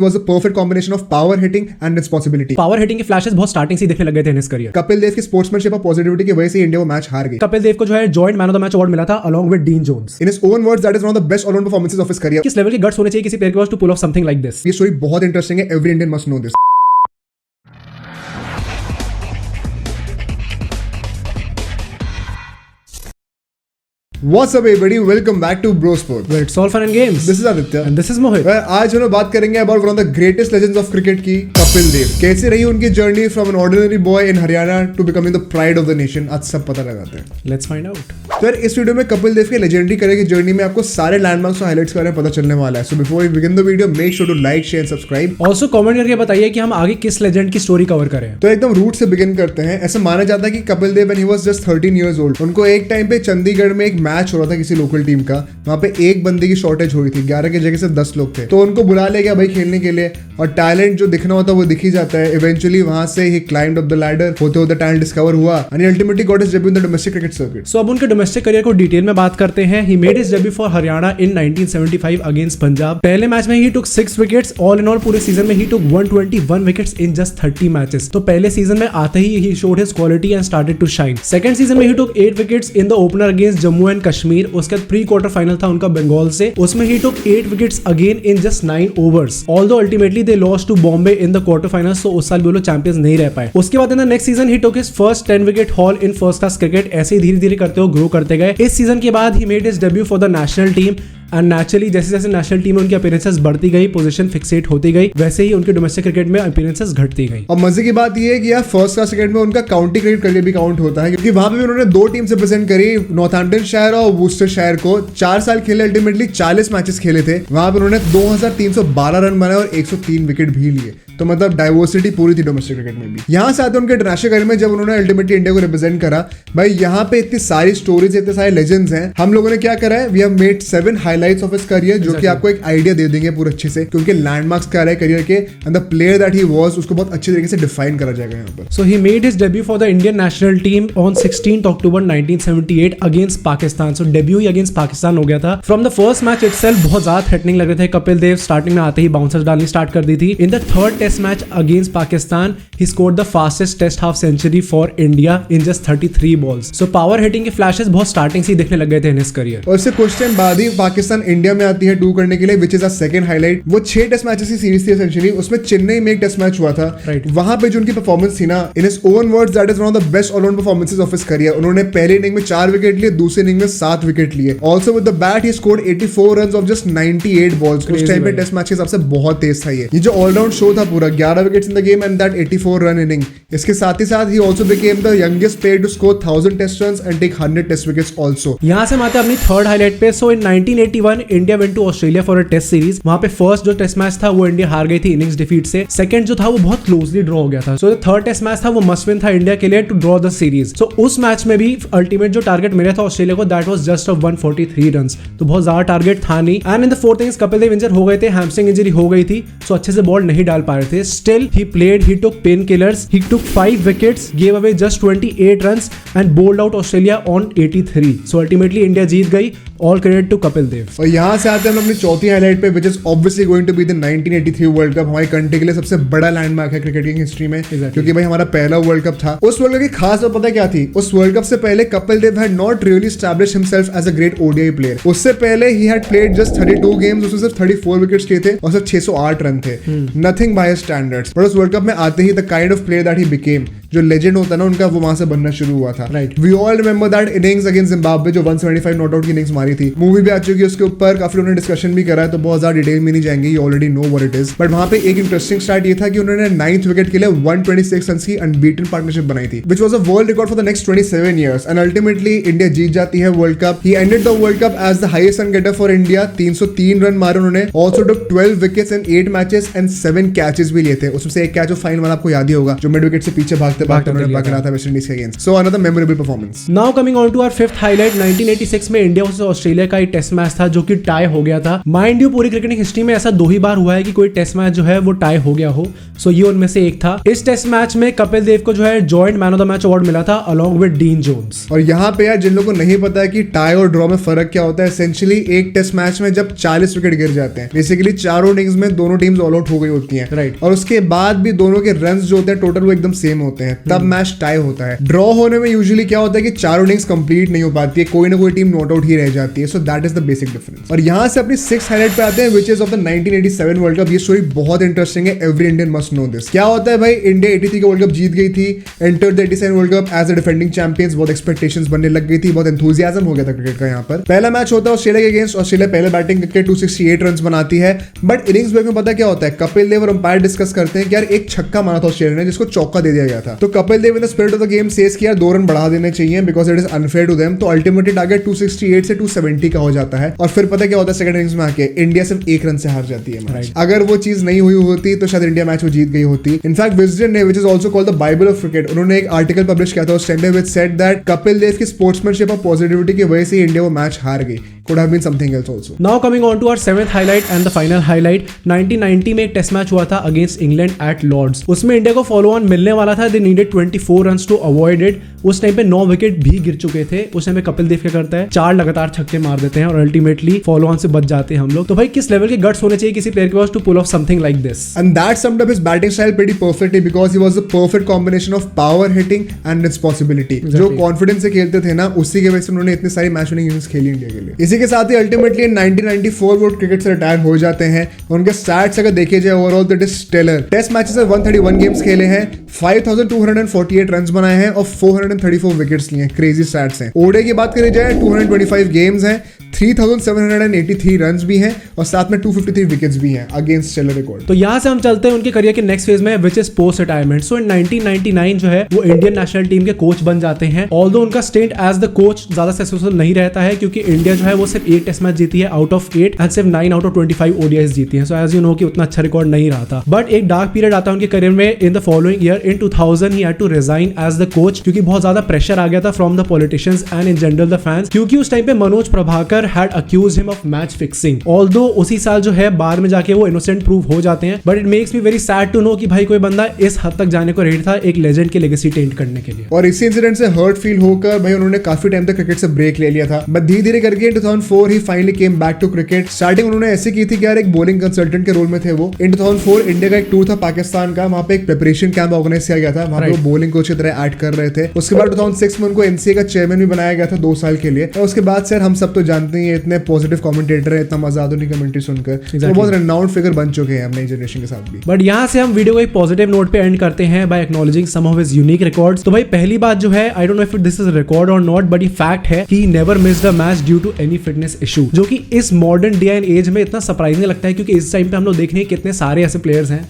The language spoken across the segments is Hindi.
was a perfect combination of power hitting and responsibility. Power hitting के फ्लैशेस बहुत स्टार्टिंग से दिखने लग गए थे in his career. Kapil Dev की स्पोर्ट्समैनशिप और पॉजिटिविटी की वजह से इंडिया वो मैच हार गई। कपिल देव को जो है joint man of the match award मिला था along with Dean Jones. In his own words, that is one of the best all-round performances of his career. किस लेवल के गट्स होने चाहिए किसी प्लेयर के पास to pull off something like this. ये स्टोरी बहुत इंटरेस्टिंग है, every Indian must know this. What's up everybody, welcome back to Bro Sports. Where it's all fun and games. This is Aditya. And this is Mohit. आज हम लोग बात करेंगे about one of the greatest legends of cricket की कपिल देव। कैसे रही उनकी journey from an ordinary boy in Haryana to becoming the pride of the nation, आज सब पता लगाते हैं। Let's find out. तो यार इस वीडियो में कपिल देव के लेजेंडरी करियर की जर्नी में आपको सारे लैंडमार्क्स और हाइलाइट्स के बारे में पता चलने वाला है। So before we begin the video, make sure to like, share and subscribe. Also comment करके बताइए कि हम आगे किस लेजेंड की स्टोरी कवर करें। तो एकदम रूट से बिगिन करते हैं। ऐसा माना जाता है कि Kapil Dev when he was just 13 years old, उनको एक टाइम पे चंडीगढ़ में एक मैच हो रहा था किसी लोकल टीम का। वहां पे एक बंदे की शॉर्टेज हुई थी, 11 की जगह से 10 लोग थे, तो उनको बुला लिया गया भाई खेलने के लिए। और टैलेंट जो दिखना होता है वो दिख ही जाता है। इवेंचुअली वहां से ही क्लाइम्ड अप द लैडर, होते होते टैलेंट डिस्कवर हुआ and ultimately got his debut in the domestic cricket circuit. So अब उनके डोमेस्टिक करियर को डिटेल में बात करते हैं। He made his debut for Haryana in 1975 against Punjab. पहले मैच में he took 6 wickets. All in all पूरे सीजन में he took 121 wickets in just 30 matches. तो पहले सीजन में आते ही showed his quality and started to shine. Second season में he took 8 wickets in the opener against Jammu and Kashmir. उसके बाद प्री क्वार्टर फाइनल था उनका बंगाल से, उसमें he took 8 wickets again in just 9 overs. Although ultimately they lost to Bombay in the quarter finals, तो उस साल भी वो लोग चैंपियंस नहीं रह पाए। उसके बाद in the next season he took his first 10 wicket haul in first class cricket. ऐसे ही धीरे धीरे करते हुए ग्रो करते गए। इस सीजन के बाद ही made his debut for the national team and naturally जैसे जैसे नेशनल टीम में उनकी अपीयरेंसेस बढ़ती गई, पोजीशन फिक्सेट होती गई, वैसे ही उनके डोमेस्टिक क्रिकेट में अपीयरेंसेस घटती गई। और मजे की बात ये है कि यार फर्स्ट क्लास क्रिकेट में उनका काउंटी क्रिकेट करियर भी काउंट होता है, क्योंकि वहां पे भी उन्होंने 2 टीम से प्रेजेंट करी, नॉर्थहैम्पटनशायर और वुस्टरशायर को। 4 साल खेले, अल्टीमेटली 40 मैचेस खेले थे। वहां पर उन्होंने 2312 रन बनाए और 103 विकेट भी लिए। तो मतलब डाइवर्सिटी पूरी थी डोमेस्टिक क्रिकेट में भी। यहाँ से आते उनके इंटरनेशनल करियर में जब उन्होंने अल्टीमेटली इंडिया को रिप्रेजेंट करा, भाई यहाँ पे इतनी सारी स्टोरीज, इतने सारे लेजेंड्स हैं। हम लोगों ने क्या करा है, we have made 7 highlights of his career, जो कि आपको एक आइडिया दे देंगे पूरे अच्छे से, क्योंकि लैंडमार्क्स क्या रहे करियर के and the player that he was, उसको बहुत अच्छे तरीके से डिफाइन करा जाएगा यहाँ पर। So he made his debut for the Indian national team on 16 October 1978 against Pakistan. So debut he against Pakistan हो गया था। From the first match itself बहुत ज्यादा थ्रेटनिंग लग रहे थे कपिल देव। स्टार्टिंग में आते ही बाउंसर्स डालनी स्टार्ट कर दी थी। In the third test match against Pakistan he scored the fastest test half century for India in just 33 balls. So power hitting के flashes बहुत स्टार्टिंग से ही दिखने लग गए थे इन हिज करियर। और इससे कुछ टाइम बाद ही पाकिस्तान इंडिया में आती है टू करने के लिए, which is a second highlight। वो 6 टेस्ट मैचेस की सीरीज थी एसेंशियली, उसमें चेन्नई में एक टेस्ट मैच हुआ था। वहां पे जो उनकी परफॉर्मेंस थी ना, in his own words that is one of the best all round performances of his career. उन्होंने पहले इनिंग में 4 विकेट लिए, दूसरे इनिंग में 7 विकेट लिए। Also with the bat he scored 84 runs off just 98 balls. उस टाइम पे टेस्ट मैच के हिसाब से बहुत तेज था ये जो ऑलराउंड शो था पूरा। 11 wickets in the game and that 84 run innings. इसके साथ ही साथ ही also became the youngest player to score 1000 test runs and take 100 test wickets also. यहां से हम आते हैं अपनी थर्ड हाईलाइट पे। So in 1981 India went to Australia for a test series. वहां पे फर्स्ट जो टेस्ट मैच था वो इंडिया हार गई थी इनिंग्स डिफीट से। सेकंड जो था वो बहुत क्लोजली ड्रॉ हो गया था। सो थर्ड टेस्ट मैच था वो मस्ट विन था इंडिया के लिए टू ड्रॉ द सीरीज। सो उस मैच में भी अल्टीमेट जो टारगेट मिला था ऑस्ट्रेलिया को, that was just of 143 runs. तो बहुत ज्यादा टारगेट था नहीं। And in the fourth innings Kapil Dev injured हो गए थे, हैमस्ट्रिंग इंजरी हो गई थी, सो अच्छे से बॉल नहीं डाल पा रहे थे। Still he played, he took pain killers, he took 5 wickets, gave away just 28 runs and bowled out Australia on 83. So ultimately India जीत गई। All credit to Kapil Dev. और यहाँ से आते हैं हम अपनी चौथी हाईलाइट पे, which is obviously going to be the 1983 world cup. हमारी कंट्री के लिए सबसे बड़ा लैंडमार्क है क्रिकेट की हिस्ट्री में, क्योंकि भाई हमारा पहला वर्ल्ड कप था। उस वर्ल्ड कप की खास बात पता क्या थी? उस वर्ल्ड कप से पहले Kapil Dev had not really established himself as a great ODI player। उससे पहले he had played just 32 games, उसमें सिर्फ 34 विकेट्स किए थे और सिर्फ 608 रन थे। Nothing by his standards। पर उस वर्ल्ड कप में आते ही the kind of player that he became, जो लेजेंड होता है ना उनका, वो वहां से बनना शुरू हुआ था। We all remember that innings against Zimbabwe जो 175 नॉट आउट की इनिंग्स मारी थी। मूवी भी आ चुकी है उसके ऊपर, काफी उन्होंने डिस्कशन भी करा है, तो बहुत ज्यादा डिटेल में नहीं जाएंगे, you already know what it is. But वहां पे एक इंटरेस्टिंग स्टार्ट ये था कि उन्होंने 9th विकेट के लिए 126 रन की अनबीटन पार्टनरशिप बनाई थी, which was a world record for the next 27 years. And ultimately India जीत जाती है world cup. He ended the world cup as the highest run getter for India. 303 run मारे उन्होंने। Also took 12 wickets in 8 matches and 7 catches भी लिए थे। उसमें से एक कैच ऑफ फाइन वाला आपको याद ही होगा, जो मिड विकेट से पीछे भागते भागते भागते उन्होंने पकड़ा था वेस्ट इंडीज के against. So another memorable performance. Now coming on to our fifth highlight, 1986 में इंडिया वर्सेस ऑस्ट्रेलिया का एक टेस्ट मैच था जो कि टाई हो गया था। माइंड यू पूरी क्रिकेटिंग हिस्ट्री में ऐसा 2 ही बार हुआ है कि कोई टेस्ट मैच जो है वो टाई हो गया हो, सो ये उनमें से एक था। इस टेस्ट मैच में कपिल देव को जो है joint man of the match award मिला था अलॉन्ग विद डीन जोन्स। और यहाँ पे यार जिन लोगों को नहीं पता है कि टाई और ड्रॉ में फर्क क्या होता है, एसेंशियली एक टेस्ट मैच में जब 40 विकेट गिर जाते हैं, बेसिकली 4 इनिंग्स में दोनों टीम्स ऑल आउट हो गई होती हैं, राइट, और उसके बाद भी दोनों के रन्स जो होते हैं टोटल वो एकदम सेम होते हैं, तब मैच टाई होता है। ड्रॉ होने में यूजुअली क्या होता है कि 4 इनिंग्स कंप्लीट नहीं हो पाती है, कोई ना कोई टीम नॉट आउट ही रह जाती है। So that is the basic difference. और यहाँ से अपनी 6th हाईलाइट पे आते हैं which is of the 1987 world cup. ये स्टोरी बहुत इंटरेस्टिंग है, every Indian must know this. क्या होता है भाई, इंडिया 83 का वर्ल्ड कप जीत गई थी, enter the 87 world cup as a defending champions. बहुत एक्सपेक्टेशंस बनने लग गई थी, बहुत एंथुसियाज्म हो गया था क्रिकेट का। यहाँ पर पहला मैच होता है ऑस्ट्रेलिया के अगेंस्ट। ऑस्ट्रेलिया पहले बैटिंग करके 268 रन बनाती है, बट इनिंग्स ब्रेक में पता क्या होता है, कपिल देव और अंपायर डिस्कस करते हैं कि यार एक छक्का मारा था ऑस्ट्रेलिया ने जिसको चौका दे दिया गया था। तो Kapil Dev in the spirit of the game says कि यार 2 रन बढ़ा देने चाहिए because it is unfair to them. तो अल्टीमेटली टारगेट 268 से 270 का हो जाता है। और फिर पता क्या होता है, सेकंड इनिंग्स में आके इंडिया सिर्फ 1 रन से हार जाती है मैच। अगर वो चीज नहीं हुई होती तो शायद इंडिया मैच वो जीत गई होती। इनफैक्ट विजडन ने, which is also called the Bible of cricket, उन्होंने एक आर्टिकल पब्लिश किया था उस टाइम पे which said that Kapil Dev की स्पोर्ट्समैनशिप और पॉजिटिविटी की वजह से इंडिया वो मैच हार गई। Could have been something else also. Now coming on to our 7th highlight and the final highlight, 1990 में एक टेस्ट मैच हुआ था अगेंस्ट इंग्लैंड एट लॉर्ड्स। उसमें इंडिया को फॉलो ऑन मिलने वाला था, they needed 24 runs to avoid it. उस टाइम पे 9 विकेट भी गिर चुके थे। उस टाइम पे कपिल देव क्या करता है, 4 लगातार छक्के मार देते हैं और अल्टीमेटली फॉलो ऑन से बच जाते हैं हम लोग। तो भाई किस लेवल के गट्स होने चाहिए किसी प्लेयर के पास to pull off something like this. And that summed up his batting style pretty perfectly because he was the perfect combination of power hitting and responsibility. जो कॉन्फिडेंस से खेलते थे ना, उसी की वजह से उन्होंने इतने सारी मैच विनिंग इनिंग्स खेली इंडिया के लिए। इसी के साथ ही अल्टीमेटली 1994 वो क्रिकेट से रिटायर हो जाते हैं। उनके स्टैट्स अगर देखे जाए overall that is stellar. Test matches में 131 गेम्स खेले हैं, 5248 रन्स बनाए हैं और 434 विकेट्स लिए हैं। क्रेजी स्टैट्स हैं। ओडीआई की बात करी जाए 225 गेम्स हैं, 3783 रन्स भी हैं और साथ में 253 विकेट्स भी हैं अगेंस्ट स्टेलर रिकॉर्ड। तो यहाँ से हम चलते हैं उनके करियर के नेक्स्ट फेज में व्हिच इज पोस्ट रिटायरमेंट। सो इन 1999 जो है वो इंडियन नेशनल टीम के कोच बन जाते हैं। ऑल्दो उनका स्टेंट एज द कोच ज्यादा सक्सेसफुल नहीं रहता है क्योंकि इंडिया जो है वो सिर्फ 8 टेस्ट मैच जीती है आउट ऑफ 8 एंड सिर्फ 9 आउट ऑफ 25 ओडीआईज जीती है। सो एज यू नो कि उतना अच्छा रिकॉर्ड नहीं रहा था। बट एक डार्क पीरियड आता है उनके करियर में in the following year. In 2000 he had to resign as the coach क्योंकि बहुत ज्यादा प्रेशर आ गया था from the politicians and in general the fans, क्योंकि उस टाइम पे Manoj Prabhakar had accused him of match fixing. Although उसी साल जो है बाद में जाके वो इनोसेंट प्रूव हो जाते हैं, but it makes me very sad to know कि भाई कोई बंदा इस हद तक जाने को रेडी था एक लेजेंड की लेगेसी टेंट करने के लिए। और इसी इंसिडेंट से हर्ट फील होकर भाई उन्होंने काफी टाइम तक क्रिकेट से ब्रेक ले लिया था। बट धीरे धीरे करके 2004 ही finally came back to cricket. Starting उन्होंने ऐसे की थी कि यार एक बॉलिंग कंसल्टेंट के रोल में थे वो। इन 2004 इंडिया का एक टूर था पाकिस्तान का, वहां पे एक प्रिपरेशन कैंप ऑर्गेनाइज किया गया था, वहां पे वो बॉलिंग कोच की तरह ऐड कर रहे थे। उसके बाद 2006 में उनको एनसीए का चेयरमैन भी बनाया गया था 2 साल के लिए। और उसके बाद सर हम सब तो जानते हैं इतने पॉजिटिव कमेंटेटर है, इतना मजा आता है उनकी कमेंट्री सुनकर। वो बहुत रेनाउंड फिगर बन चुके हैं अपने जनरेशन के साथ भी। बट यहाँ से हम वीडियो को एक पॉजिटिव नोट पे एंड करते हैं by acknowledging some of his unique records. तो भाई पहली बात जो है, I don't know if this is record और नॉट, बट ये फैक्ट है कि never missed a match due to any fitness issue, जो कि इस मॉडर्न डे एंड एज में इतना सरप्राइजिंग लगता है क्योंकि इस टाइम पे हम लोग देख रहे हैं कितने सारे ऐसे प्लेयर्स हैं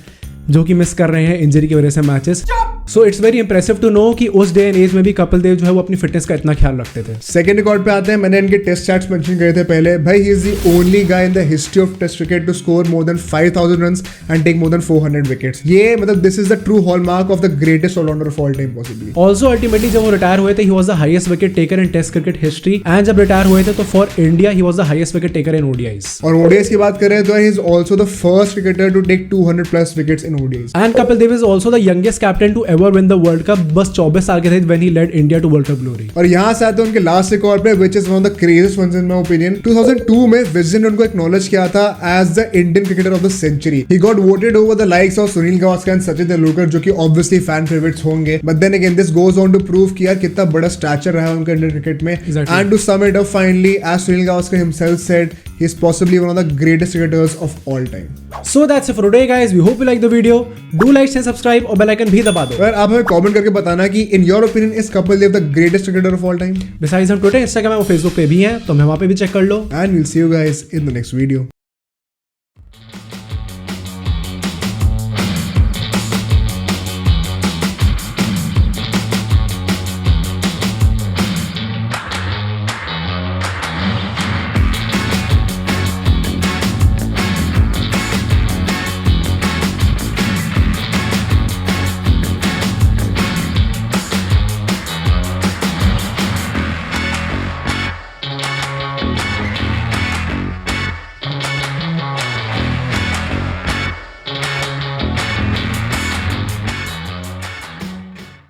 जो कि मिस कर रहे हैं इंजरी की वजह से matches. So it's very impressive to know कि उस डे एंड एज में भी कपिल देव जो है वो अपनी फिटनेस का इतना ख्याल रखते थे। सेकंड रिकॉर्ड पे आते हैं, मैंने इनके टेस्ट स्टैट्स मेंशन करे थे पहले। भाई he is the only guy in the history of test cricket to score more than 5000 runs and take more than 400 wickets. ये मतलब this is the true hallmark of the greatest allrounder of all time possibly. Also ultimately जब वो रिटायर हुए थे he was the highest wicket taker in test cricket history and जब रिटायर हुए थे तो for India he was the highest wicket taker in ODIs. और ओडीआईज की बात करें तो he is also the first cricketer to take 200+ wickets in ODIs. And Kapil Dev is also the youngest captain to ever win the world cup. बस 24 साल के थे when he led India to world cup glory. और यहां से आते हैं उनके लास्ट रिकॉर्ड पे which is one of the craziest ones in my opinion. 2002 में विजडन ने उनको एक्नॉलेज किया था as the Indian cricketer of the century. He got voted over the likes of Sunil Gavaskar and Sachin Tendulkar, जो कि ऑब्वियसली फैन फेवरेट्स होंगे। But then again this goes on to prove कि यार कितना बड़ा स्टैचर रहा है उनका इंडियन क्रिकेट में। And to sum it up finally, as Sunil Gavaskar himself said, he is possibly one of the greatest cricketers of all time. So that's it for today guys. We hope you like the video. Do like, share, subscribe और बेल आइकन भी दबा दो। यार आप हमें कमेंट करके बताना कि in your opinion is Kapil Dev the greatest cricketer of all time? Besides हम ट्विटर, इंस्टाग्राम और फेसबुक पे भी हैं, तो हमें वहाँ पे भी चेक कर लो। And we'll see you guys in the next video.